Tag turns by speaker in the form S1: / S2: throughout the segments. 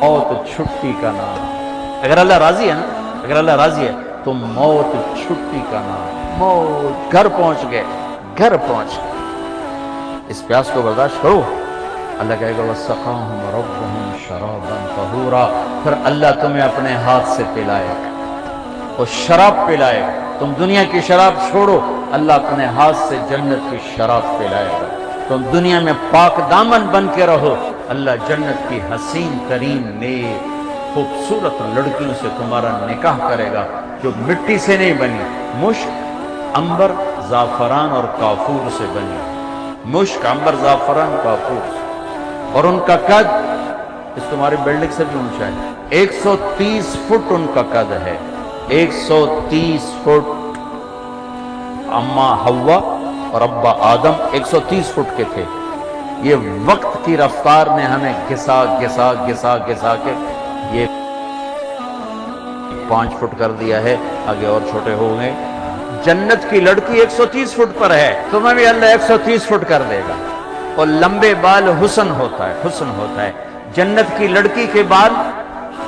S1: موت چھٹی کا نام. اگر اللہ راضی ہے نا، اگر اللہ راضی ہے تو موت چھٹی کا نام. موت، گھر پہنچ گئے، گھر پہنچ گئے. اس پیاس کو برداشت کرو. اللہ کہے گا وَسَقَاهُمْ رَبُّهُمْ شَرَابًا طَهُورًا. پھر اللہ تمہیں اپنے ہاتھ سے پلائے گا، وہ شراب پلائے گا. تم دنیا کی شراب چھوڑو، اللہ اپنے ہاتھ سے جنت کی شراب پلائے گا. تم دنیا میں پاک دامن بن کے رہو، اللہ جنت کی حسین ترین نیک خوبصورت لڑکیوں سے تمہارا نکاح کرے گا، جو مٹی سے نہیں بنی، مشک، عنبر، زعفران اور کافور سے بنی. مشک، عنبر، زعفران، کافور سے. اور ان کا قد اس تمہاری بلڈنگ سے بھی اونچا ہے. 130 فٹ ان کا قد ہے. 130 فٹ. اماں حوا اور ابا آدم 130 فٹ کے تھے. یہ وقت کی رفتار نے ہمیں گھسا گھسا گھسا گھسا کے یہ 5 فٹ کر دیا ہے. آگے اور چھوٹے ہو گئے. جنت کی لڑکی 130 فٹ پر ہے، تمہیں بھی اللہ 130 فٹ کر دے گا. اور لمبے بال حسن ہوتا ہے، حسن ہوتا ہے. جنت کی لڑکی کے بال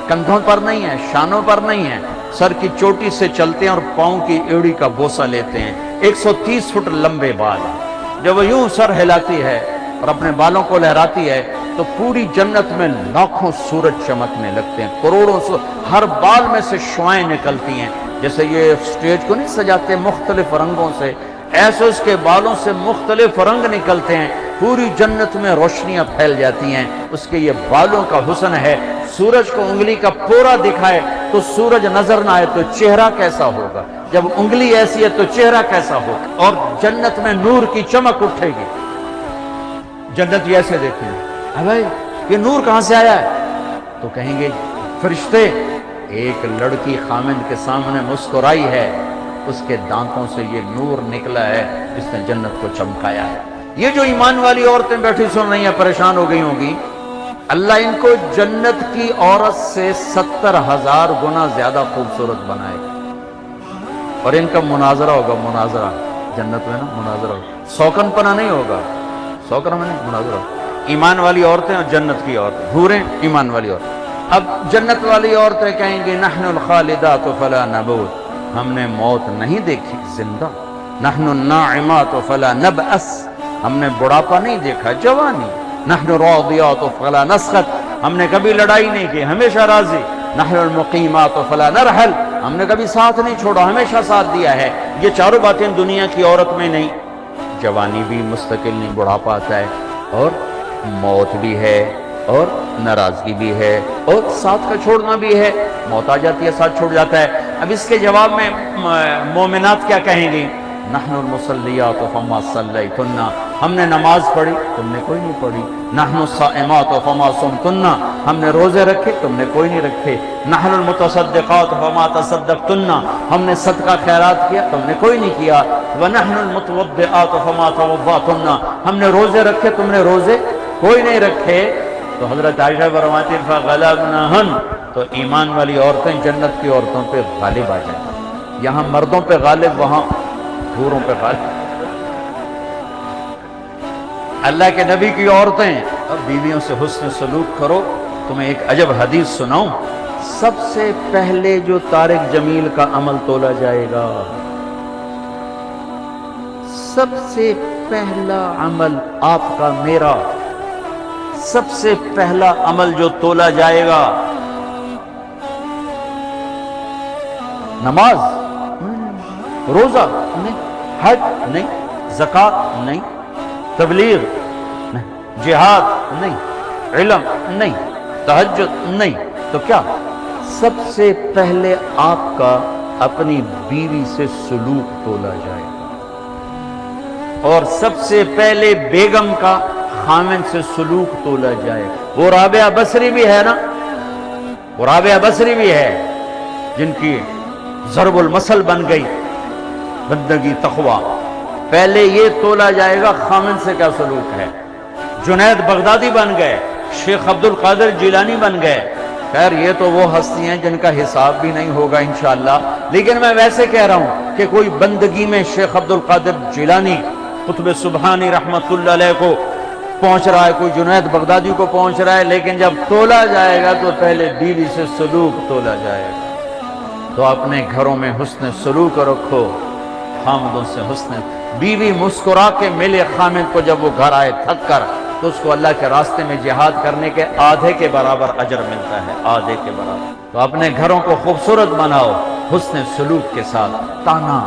S1: کندھوں پر نہیں ہیں، شانوں پر نہیں ہیں، سر کی چوٹی سے چلتے ہیں اور پاؤں کی ایڑی کا بوسہ لیتے ہیں. 130 فٹ لمبے بال. جب وہ یوں سر ہلاتی ہے اور اپنے بالوں کو لہراتی ہے تو پوری جنت میں لاکھوں سورج چمکنے لگتے ہیں، کروڑوں ہر بال میں سے شعائیں نکلتی ہیں. جیسے یہ سٹیج کو نہیں سجاتے مختلف رنگوں سے، ایسے اس کے بالوں سے مختلف رنگ نکلتے ہیں. پوری جنت میں روشنیاں پھیل جاتی ہیں. اس کے یہ بالوں کا حسن ہے. سورج کو انگلی کا پورا دکھائے تو سورج نظر نہ آئے تو چہرہ کیسا ہوگا؟ جب انگلی ایسی ہے تو چہرہ کیسا ہوگا؟ اور جنت میں نور کی چمک اٹھے گی. جنت ایسے دیکھیں گے، بھائی یہ نور کہاں سے آیا ہے؟ تو کہیں گے فرشتے، ایک لڑکی خامند کے سامنے مسکرائی ہے، اس کے دانتوں سے یہ نور نکلا ہے جس نے جنت کو چمکایا ہے. یہ جو ایمان والی عورتیں بیٹھی سن رہی ہیں پریشان ہو گئی ہوں گی، اللہ ان کو جنت کی عورت سے 70,000 گنا زیادہ خوبصورت بنائے گا. اور ان کا مناظرہ ہوگا، مناظرہ جنت میں نا مناظرہ ہوگا. سوکن پنا نہیں ہوگا، سوکن میں نہیں، مناظرہ ہوگا. ایمان والی عورتیں اور جنت کی عورتیں، حوریں ایمان والی عورتیں. اب جنت والی عورتیں کہیں گی نحن الخالدات فلا نموت، ہم نے موت نہیں دیکھی، زندہ. نحن الناعمات فلا نبأس، ہم نے بڑھاپا نہیں دیکھا، جوانی. نحن الراضیات فلا نسخط، ہم نے کبھی لڑائی نہیں کی، ہمیشہ راضی. نحن المقیمات فلا نرحل، ہم نے کبھی ساتھ نہیں چھوڑا، ہمیشہ ساتھ دیا ہے. یہ چاروں باتیں دنیا کی عورت میں نہیں. جوانی بھی مستقل نہیں، بڑھاپا آتا ہے، اور موت بھی ہے، اور ناراضگی بھی ہے، اور ساتھ کا چھوڑنا بھی ہے. موت آ جاتی ہے، ساتھ چھوڑ جاتا ہے. اب اس کے جواب میں مومنات کیا کہیں گی؟ نحن المصلیات فما صلیتن، ہم نے نماز پڑھی، تم نے کوئی نہیں پڑھی. نحن الصائمات فما صمتن، ہم نے روزے رکھے، تم نے کوئی نہیں رکھے. نحن المتصدقات فما تصدقتن، ہم نے صدقہ خیرات کیا، تم نے کوئی نہیں کیا. ونحن المتوضئات فما توضأتن، ہم نے روزے رکھے، تم نے روزے کوئی نہیں رکھے. تو حضرت عائشہ فرماتی ہیں فغلبنہن، تو ایمان والی عورتیں جنت کی عورتوں پہ غالب آ جائیں. یہاں مردوں پہ غالب، وہاں حوروں پہ غالب. اللہ کے نبی کی عورتیں، اب بیویوں سے حسن سلوک کرو. تمہیں ایک عجب حدیث سناؤں. سب سے پہلے جو طارق جمیل کا عمل تولا جائے گا، سب سے پہلا عمل آپ کا میرا، سب سے پہلا عمل جو تولا جائے گا، نماز روزہ نہیں، حج نہیں، زکوٰۃ نہیں، تبلیغ نہیں، جہاد نہیں، علم نہیں، تہجد نہیں. تو کیا؟ سب سے پہلے آپ کا اپنی بیوی سے سلوک تولا جائے گا، اور سب سے پہلے بیگم کا خامن سے سلوک تولا جائے. وہ رابعہ بصری بھی ہے نا، وہ رابعہ بصری بھی ہے جن کی ضرب المثل بن گئی بندگی تقویٰ. پہلے یہ تولا جائے گا خامن سے کیا سلوک ہے. جنید بغدادی بن گئے، شیخ عبد القادر جیلانی بن گئے. خیر یہ تو وہ ہستی ہیں جن کا حساب بھی نہیں ہوگا انشاءاللہ، لیکن میں ویسے کہہ رہا ہوں کہ کوئی بندگی میں شیخ عبد القادر جیلانی قطب سبحانی رحمت اللہ علیہ کو پہنچ رہا ہے، کوئی جنید بغدادی کو پہنچ رہا ہے، لیکن جب تولا جائے گا تو پہلے بیوی سے سلوک تولا جائے گا۔ تو اپنے گھروں میں حسن سلوک رکھو، خامدوں سے حسن۔ بیوی مسکرا کے ملے خامد کو، جب وہ گھر آئے تھک کر، تو اس کو اللہ کے راستے میں جہاد کرنے کے آدھے کے برابر اجر ملتا ہے، آدھے کے برابر۔ تو اپنے گھروں کو خوبصورت بناؤ حسن سلوک کے ساتھ۔ تانا،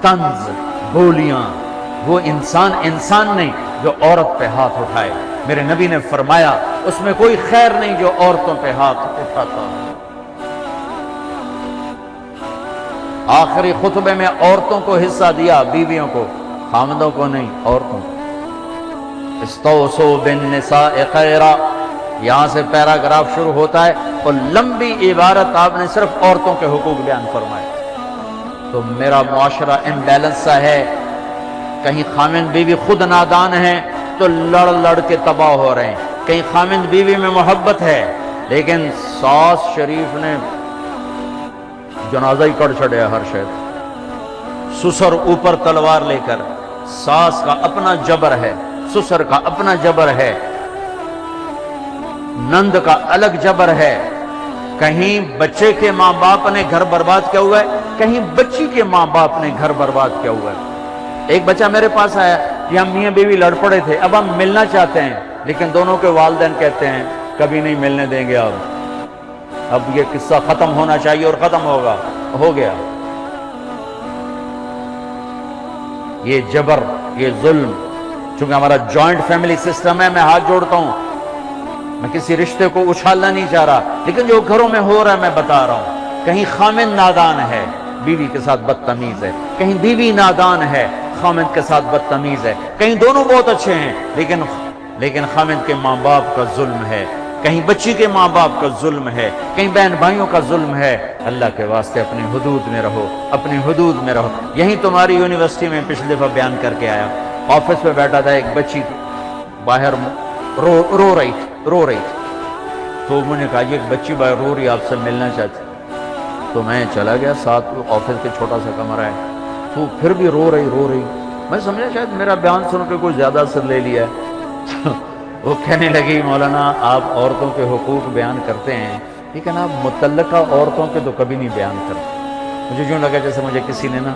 S1: طنز، بولیاں، وہ انسان نہیں جو عورت پہ ہاتھ اٹھائے۔ میرے نبی نے فرمایا اس میں کوئی خیر نہیں جو عورتوں پہ ہاتھ اٹھاتا ہو۔ آخری خطبے میں عورتوں کو حصہ دیا، بیویوں کو، خامدوں کو نہیں، عورتوں کو۔ استوصوا بالنساء خیرا، یہاں سے پیراگراف شروع ہوتا ہے اور لمبی عبارت آپ نے صرف عورتوں کے حقوق بیان فرمائے۔ تو میرا معاشرہ امبیلنس سا ہے، کہیں خامند بیوی خود نادان ہیں تو لڑ لڑ کے تباہ ہو رہے ہیں، کہیں خامند بیوی میں محبت ہے لیکن ساس شریف نے جنازہ ہی کر چھڑیا ہر شہر۔ سسر اوپر تلوار لے کر، ساس کا اپنا جبر ہے، سسر کا اپنا جبر ہے، نند کا الگ جبر ہے۔ کہیں بچے کے ماں باپ نے گھر برباد کیا ہوا ہے، کہیں بچی کے ماں باپ نے گھر برباد کیا ہوا ہے۔ ایک بچہ میرے پاس آیا کہ ہم میاں بیوی لڑ پڑے تھے، اب ہم ملنا چاہتے ہیں، لیکن دونوں کے والدین کہتے ہیں کبھی نہیں ملنے دیں گے، اب یہ قصہ ختم ہونا چاہیے اور ختم ہوگا، ہو گیا۔ یہ جبر، یہ ظلم، چونکہ ہمارا جوائنٹ فیملی سسٹم ہے، میں ہاتھ جوڑتا ہوں، میں کسی رشتے کو اچھالنا نہیں چاہ رہا، لیکن جو گھروں میں ہو رہا ہے میں بتا رہا ہوں۔ کہیں خامند نادان ہے، بیوی کے ساتھ بدتمیز ہے، کہیں بیوی نادان ہے، خامند کے ساتھ بدتمیز ہے، کہیں دونوں بہت اچھے ہیں لیکن خامند کے ماں باپ کا ظلم ہے، کہیں بچی کے ماں باپ کا ظلم ہے، کہیں بہن بھائیوں کا ظلم ہے۔ اللہ کے واسطے اپنی حدود میں رہو، اپنی حدود میں رہو۔ یہیں تمہاری یونیورسٹی میں پچھلی دفعہ بیان کر کے آیا، آفس پہ بیٹھا تھا، ایک بچی باہر رو رہی تھی، تو میں نے کہا یہ ایک بچی باہر رو رہی، آپ سے ملنا چاہتی، تو میں چلا گیا، ساتھ آفس کے چھوٹا سا کمرہ ہے، تو پھر بھی رو رہی، میں سمجھا شاید میرا بیان سن کے کوئی زیادہ اثر لے لیا ہے۔ وہ کہنے لگی مولانا آپ عورتوں کے حقوق بیان کرتے ہیں لیکن آپ متعلقہ عورتوں کے تو کبھی نہیں بیان کرتے۔ مجھے یوں لگا جیسے مجھے کسی نے نا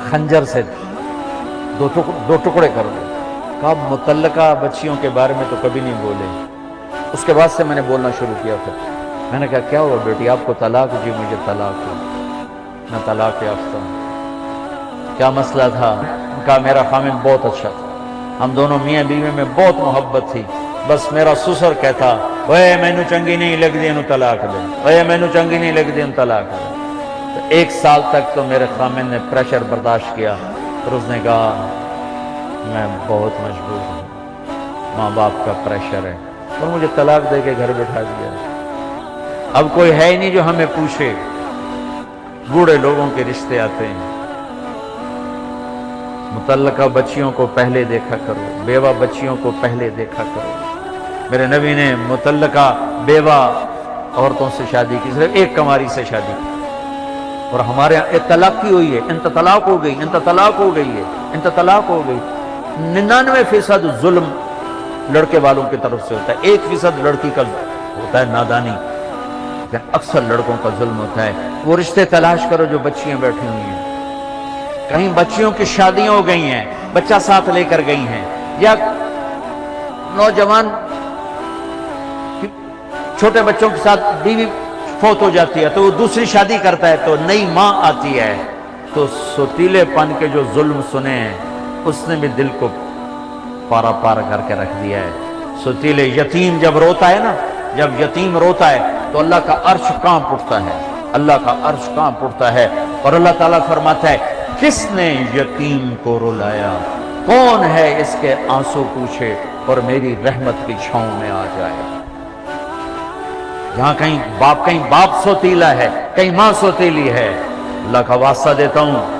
S1: خنجر سے دو ٹکڑے کر دے، کہا آپ متعلقہ بچیوں کے بارے میں تو کبھی نہیں بولے۔ اس کے بعد سے میں نے بولنا شروع کیا، پھر میں نے کہا کیا ہوا بیٹی آپ کو طلاق؟ جی مجھے طلاق ہو، میں طلاق یافتہ ہوں۔ کیا مسئلہ تھا؟ کہا میرا خامند بہت اچھا تھا، ہم دونوں میاں بیوی میں بہت محبت تھی، بس میرا سسر کہتا اوے مینو چنگی نہیں لگ دی انہوں طلاق دے، اوے مینو چنگی نہیں لگ دی انہوں طلاق دے۔ تو 1 سال تک تو میرے خامند نے پریشر برداشت کیا، پھر اس نے کہا میں بہت مجبور ہوں، ماں باپ کا پریشر ہے، اور مجھے طلاق دے کے گھر بٹھا دیا۔ اب کوئی ہے ہی نہیں جو ہمیں پوچھے، بوڑھے لوگوں کے رشتے آتے ہیں۔ متعلقہ بچیوں کو پہلے دیکھا کرو، بیوہ بچیوں کو پہلے دیکھا کرو۔ میرے نبی نے متعلقہ بیوہ عورتوں سے شادی کی، صرف ایک کنواری سے شادی کی، اور ہمارے یہاں طلاق کی ہوئی ہے، انت طلاق ہو گئی، انت طلاق ہو گئی ہے، انت طلاق ہو گئی۔ 99% ظلم لڑکے والوں کی طرف سے ہوتا ہے، 1% لڑکی کا ہوتا ہے نادانی، لیکن اکثر لڑکوں کا ظلم ہوتا ہے۔ وہ رشتے تلاش کرو جو بچیاں بیٹھی ہوئی ہیں، کہیں بچیوں کی شادیاں ہو گئی ہیں، بچہ ساتھ لے کر گئی ہیں، یا نوجوان چھوٹے بچوں کے ساتھ بیوی فوت ہو جاتی ہے تو وہ دوسری شادی کرتا ہے، تو نئی ماں آتی ہے، تو سوتیلے پن کے جو ظلم سنے ہیں اس نے بھی دل کو پارا پار کر کے رکھ دیا ہے۔ سوتیلے یتیم جب روتا ہے نا، جب یتیم روتا ہے تو اللہ کا عرش کانپ اٹھتا ہے، اللہ کا عرش کانپ اٹھتا ہے، اور اللہ تعالیٰ فرماتا ہے کس نے یتیم کو رلایا، کون ہے اس کے آنسو پوچھے اور میری رحمت کی چھاؤں میں آ جائے۔ جہاں کہیں باپ سوتیلا ہے، کہیں ماں سوتیلی ہے، اللہ کا واسطہ دیتا ہوں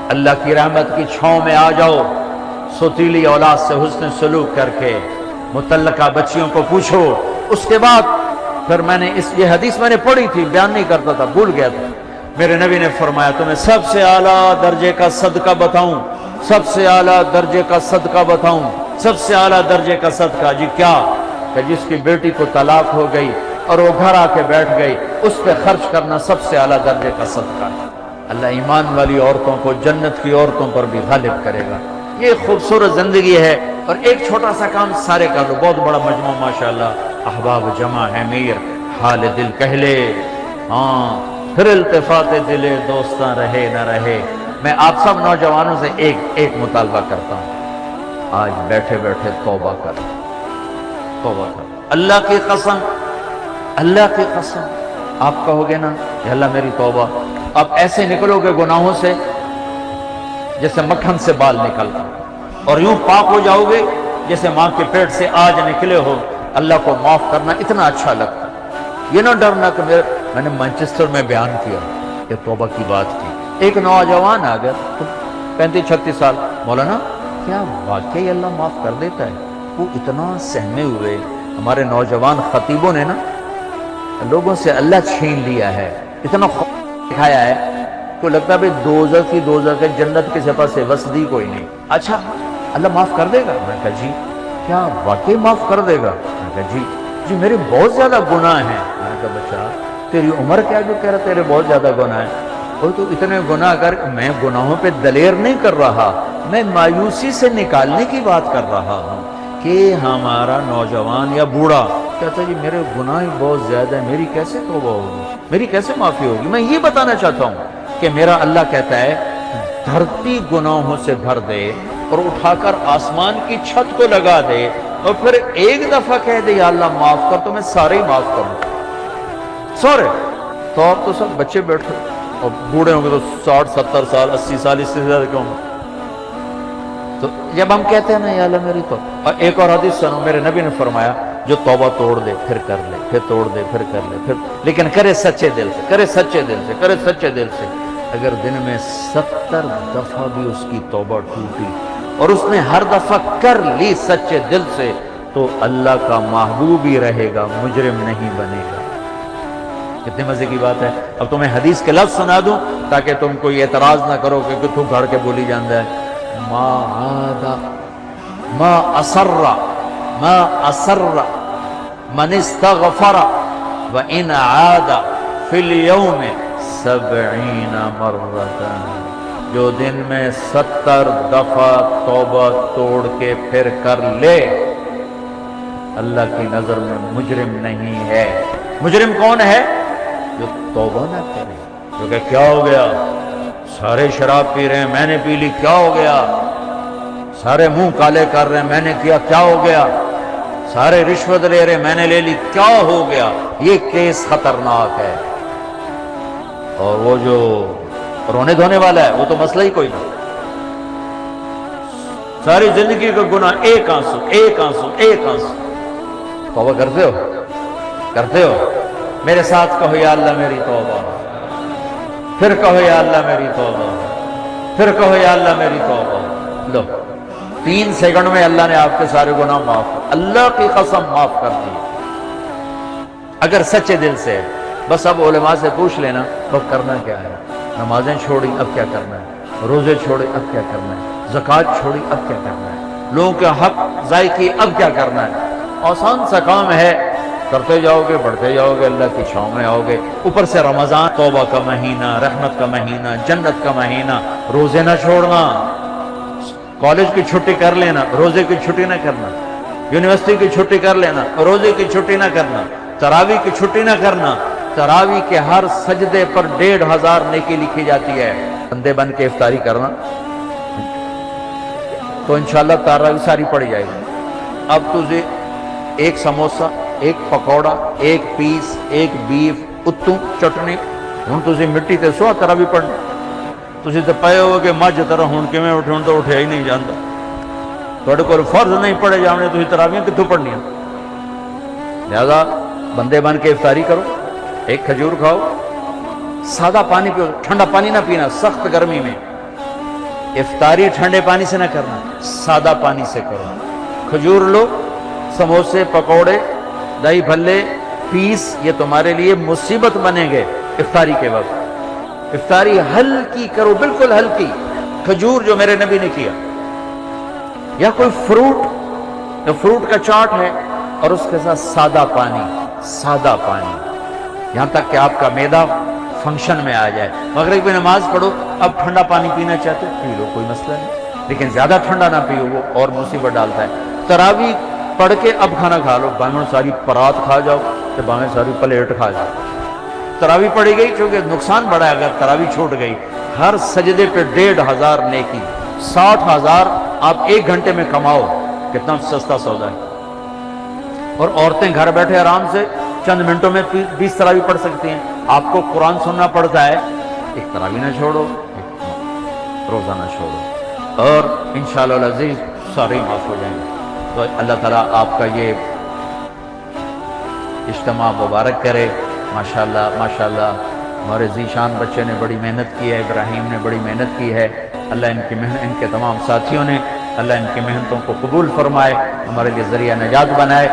S1: اللہ کی رحمت کی چھاؤں میں آ جاؤ، سوتیلی اولاد سے حسن سلوک کر کے متعلقہ بچیوں کو پوچھو۔ اس کے بعد پھر میں نے یہ حدیث میں نے پڑھی تھی، بیان نہیں کرتا تھا، بھول گیا تھا۔ میرے نبی نے فرمایا تمہیں سب سے اعلیٰ درجے کا صدقہ بتاؤں، سب سے اعلیٰ درجے کا صدقہ بتاؤں، سب سے اعلیٰ درجے کا صدقہ جی کیا کہ جس کی بیٹی کو طلاق ہو گئی اور وہ گھر آ کے بیٹھ گئی، اس پہ خرچ کرنا سب سے اعلیٰ درجے کا صدقہ ہے۔ اللہ ایمان والی عورتوں کو جنت کی عورتوں پر بھی غالب کرے گا۔ یہ خوبصورت زندگی ہے، اور ایک چھوٹا سا کام سارے کر لو، بہت بڑا مجموعہ ماشاءاللہ، احباب جمع ہے، میر حال دل کہہ لے، ہاں پھر التفات دل دوستاں رہے نہ رہے۔ میں آپ سب نوجوانوں سے ایک مطالبہ کرتا ہوں، آج بیٹھے بیٹھے توبہ کر، توبہ کر، اللہ کی قسم، اللہ کی قسم آپ کہو گے نا کہ اللہ میری توبہ، آپ ایسے نکلو گے گناہوں سے جیسے مکھن سے بال نکلتا، اور یوں پاک ہو جاؤ گے جیسے ماں کے پیٹ سے آج نکلے ہو۔ اللہ کو معاف کرنا اتنا اچھا لگتا، یہ نہ ڈرنا کہ میں نے مانچسٹر میں بیان کیا، یہ توبہ کی بات کی، ایک نوجوان آ گیا 35-36 سال، مولانا کیا واقعی اللہ معاف کر دیتا ہے؟ وہ اتنا سہمے ہوئے، ہمارے نوجوان خطیبوں نے نا لوگوں سے اللہ چھین لیا ہے، اتنا خوف دکھایا ہے تو لگتا ہے دوزخ ہے، جنت کے سپاس سے وسدی کوئی نہیں۔ اچھا اللہ معاف کر دے گا؟ میں نے کہا جی۔ کیا واقعی معاف کر دے گا؟ میں نے کہا جی میرے بہت زیادہ گناہ ہیں۔ میں نے کہا بچہ تیری عمر کیا جو کہہ رہا تیرے بہت زیادہ گناہ ہیں؟ وہ تو اتنے گناہ کر، میں گناہوں پہ دلیر نہیں کر رہا، میں مایوسی سے نکالنے کی بات کر رہا ہوں کہ ہمارا نوجوان یا بوڑھا کہتا ہے جی میرے گناہ بہت زیادہ ہیں، میری کیسے توبہ ہوگی، میری کیسے معافی ہوگی؟ میں یہ بتانا چاہتا ہوں کہ میرا اللہ کہتا ہے دھرتی گناہوں سے بھر دے اور اٹھا کر آسمان کی چھت کو لگا دے، اور پھر ایک دفعہ کہہ دے یا اللہ معاف کر، تو میں سارے ہی معاف کروں، سارے۔ تو آپ تو سب بچے بیٹھے، اور بوڑھے ہوں گے تو 60-70 سال 80 سال، اس سے زیادہ کیوں؟ تو جب ہم کہتے ہیں نا یا اللہ میری توبہ، اور ایک اور حدیث سنو، میرے نبی نے فرمایا جو توبہ توڑ دے پھر کر لے، پھر توڑ دے پھر کر لے، پھر لیکن کرے سچے دل سے، کرے سچے دل سے، کرے سچے دل سے۔ اگر دن میں 70 دفعہ بھی اس کی توبہ ٹوٹی اور اس نے ہر دفعہ کر لی سچے دل سے، تو اللہ کا محبوب ہی رہے گا، مجرم نہیں بنے گا۔ کتنے مزے کی بات ہے۔ اب تمہیں حدیث کے لفظ سنا دوں تاکہ تم کوئی اعتراض نہ کرو کہ کتوں گھڑ کے بولی جاندہ ہے۔ ما اسر من استغفر وان عاد فی اليوم 70 مرتا، جو دن میں 70 دفعہ توبہ توڑ کے پھر کر لے، اللہ کی نظر میں مجرم نہیں ہے۔ مجرم کون ہے؟ جو توبہ نہ کرے، جو کہ کیا ہو گیا، سارے شراب پی رہے ہیں میں نے پی لی، کیا ہو گیا، سارے منہ کالے کر رہے ہیں میں نے کیا، کیا ہو گیا، سارے رشوت لے رہے ہیں میں نے لے لی، کیا ہو گیا۔ یہ کیس خطرناک ہے۔ اور وہ جو رونے دھونے والا ہے وہ تو مسئلہ ہی کوئی نہیں، ساری زندگی کا گناہ ایک آنسو ایک آنسو ایک آنسو۔ توبہ کرتے ہو؟ کرتے ہو؟ میرے ساتھ کہو یا اللہ میری توبہ، پھر کہو یا اللہ میری توبہ، پھر کہو یا اللہ میری توبہ۔ لو 3 سیکنڈ میں اللہ نے آپ کے سارے گناہ معاف کر، اللہ کی قسم معاف کر دی، اگر سچے دل سے۔ بس اب علماء سے پوچھ لینا تو کرنا کیا ہے، نمازیں چھوڑی اب کیا کرنا ہے، روزے چھوڑے اب کیا کرنا ہے، زکوٰۃ چھوڑی اب کیا کرنا ہے، لوگوں کے حق ضائع کی اب کیا کرنا ہے۔ آسان سا کام ہے، کرتے جاؤ گے بڑھتے جاؤ گے، اللہ کی چھاؤں میں آؤ گے۔ اوپر سے رمضان توبہ کا مہینہ، رحمت کا مہینہ، جنت کا مہینہ، روزے نہ چھوڑنا، کالج کی چھٹی کر لینا، روزے کی چھٹی نہ کرنا، یونیورسٹی کی چھٹی کر لینا، روزے کی چھٹی نہ کرنا، تراویح کی چھٹی نہ کرنا۔ تراویح کے ہر سجدے پر 1500 نیکی لکھی جاتی ہے۔ بندے بن کے افطاری کرنا تو انشاءاللہ تراویح ساری پڑ جائے گی۔ اب تجھے ایک سموسہ، ایک پکوڑا، ایک پیس، ایک بیف، اتوں چٹنی، ہوں تجھے مٹی تے سوا تراویح پڑھنا، تجھے تے پائے ہو کہ مجھ طرح ہوں کیویں اٹھے، ہوں تو اٹھیا ہی نہیں جاندا، تھوڑے کو فرض نہیں پڑے جانے، تجھے تراویح کتوں پڑھنی ہے؟ لہذا بندے بن کے افطاری کرو، ایک کھجور کھاؤ، سادہ پانی پیو، ٹھنڈا پانی نہ پینا سخت گرمی میں، افطاری ٹھنڈے پانی سے نہ کرنا، سادہ پانی سے کرو، کھجور لو، سموسے پکوڑے دہی بھلے پیس، یہ تمہارے لیے مصیبت بنیں گے افطاری کے وقت۔ افطاری ہلکی کرو، بالکل ہلکی، کھجور جو میرے نبی نے کیا، یا کوئی فروٹ تو فروٹ کا چاٹ ہے اور اس کے ساتھ سادہ پانی، سادہ پانی، یہاں تک کہ آپ کا معدہ فنکشن میں آ جائے۔ مغرب کی نماز پڑھو، اب ٹھنڈا پانی پینا چاہتے ہو پی لو، کوئی مسئلہ نہیں، لیکن زیادہ ٹھنڈا نہ پیو، وہ اور مصیبت ڈالتا ہے۔ تراویح پڑھ کے اب کھانا کھا لو، بامن ساری پرات کھا جاؤ کہ بامن ساری پلیٹ کھا جاؤ۔ تراویح پڑھی گئی، چونکہ نقصان بڑا ہے اگر تراویح چھوٹ گئی، ہر سجدے پہ 1500 نیکی، 60,000 آپ 1 گھنٹے میں کماؤ، کتنا سستا سودا ہے۔ اور عورتیں گھر بیٹھے آرام سے چند منٹوں میں 20 تراویح پڑھ سکتی ہیں۔ آپ کو قرآن سننا پڑتا ہے، ایک تراویح نہ چھوڑو، ایک روزہ نہ چھوڑو، اور انشاءاللہ العزیز سارے معاف ہو جائیں گے۔ تو اللہ تعالیٰ آپ کا یہ اجتماع مبارک کرے۔ ماشاءاللہ ماشاءاللہ، ہمارے ذیشان بچے نے بڑی محنت کی ہے، ابراہیم نے بڑی محنت کی ہے، اللہ ان کے تمام ساتھیوں نے، اللہ ان کی محنتوں کو قبول فرمائے، ہمارے لیے ذریعہ نجات بنائے۔